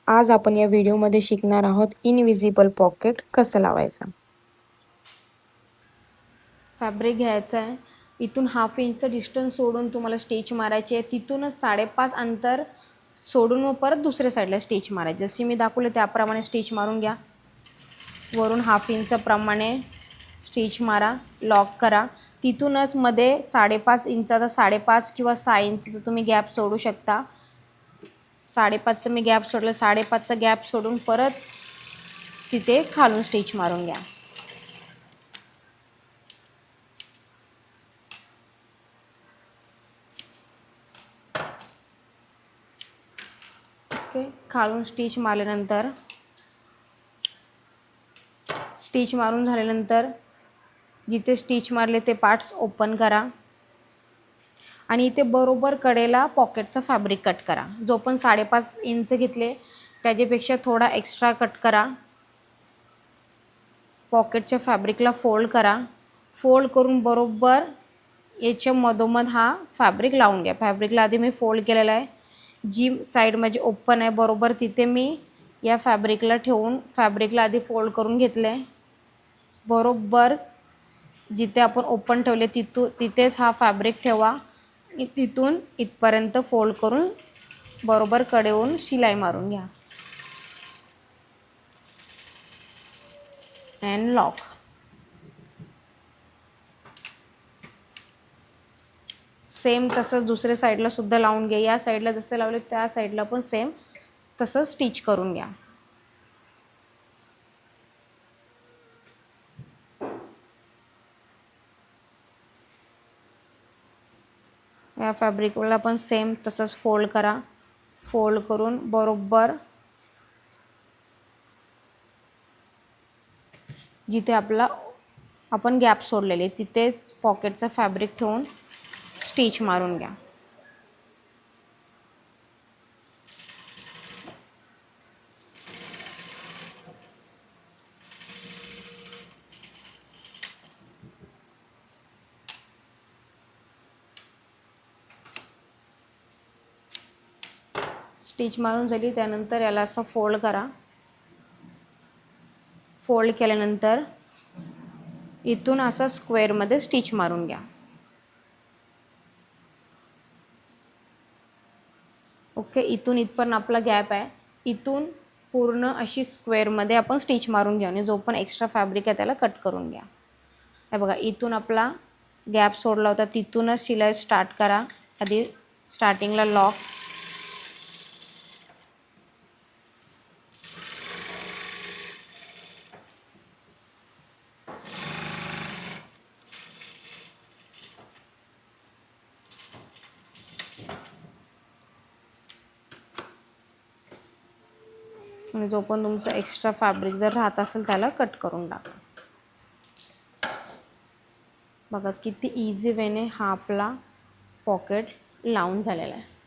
आज आपण या व्हिडिओमध्ये शिकणार आहोत इनविजिबल पॉकेट कसं लावायचं। फॅब्रिक घ्यायचं आहे, इथून 1/2 इंच डिस्टन्स सोडून तुम्हाला स्टिच मारायची आहे, तिथूनच 5.5 अंतर सोडून मग परत दुसऱ्या साईडला स्टिच मारायची। जशी मी दाखवले त्याप्रमाणे स्टिच मारून घ्या। वरून 1/2 इंच प्रमाणे स्टिच मारा, लॉक करा। तिथूनच मध्ये 5.5 इंचाचा 5.5 किंवा 6 इंचचा तुम्ही गॅप सोडू शकता। 5.5चा मी गॅप सोडलं, 5.5चा गॅप सोडून परत तिथे खालून स्टिच मारून घ्या। ओके, खालून स्टिच मारल्यानंतर स्टिच मारून झाल्यानंतर जिथे स्टिच मारले ते पार्ट्स ओपन करा आणि इथे बरोबर कडेला पॉकेटचा फॅब्रिक कट करा। जो पण 5.5 इंच घेतले त्याच्यापेक्षा थोडा एक्स्ट्रा कट करा। पॉकेटच्या फॅब्रिकला फोल्ड करा, फोल्ड करून बरोबर याच्या मधोमध हा फॅब्रिक लावून घ्या। फॅब्रिकला आधी मी फोल्ड केलेला आहे, जी साईड माझी ओपन आहे बरोबर तिथे मी या फॅब्रिकला ठेवून फॅब्रिकला आधी फोल्ड करून घेतले। बरोबर जिथे आपण ओपन ठेवले तिथेच हा फॅब्रिक ठेवा, तिथून इथपर्यंत फोल्ड करून बरोबर कडेवरून शिलाई मारून घ्या अँड लॉक। सेम तसंच दुसऱ्या साईडला सुद्धा लावून घ्या। या साईडला जसं लावले त्या साईडला पण सेम तसं स्टिच करून घ्या। या फॅब्रिकला पण सेम तसंच फोल्ड करा, फोल्ड करून बरोबर जिथे आपण गॅप सोडलेले तिथेच पॉकेटचा फॅब्रिक ठेवून स्टिच मारून घ्या। स्टिच मारून झाली त्यानंतर याला असं फोल्ड करा। फोल्ड केल्यानंतर इथून असं स्क्वेअरमध्ये स्टिच मारून घ्या। ओके, इथून इथपर्यंत आपला गॅप आहे, इथून पूर्ण अशी स्क्वेअरमध्ये आपण स्टिच मारून घ्या आणि जो पण एक्स्ट्रा फॅब्रिक आहे त्याला कट करून घ्या। हे बघा, इथून आपला गॅप सोडला होता तिथूनच शिलाई स्टार्ट करा। आधी स्टार्टिंगला लॉक, आणि जो पण तुमचा एक्स्ट्रा फॅब्रिक जर राहत असेल त्याला कट करून टाका। बघा किती इझी वेने हा आपला पॉकेट लावून झालेला आहे।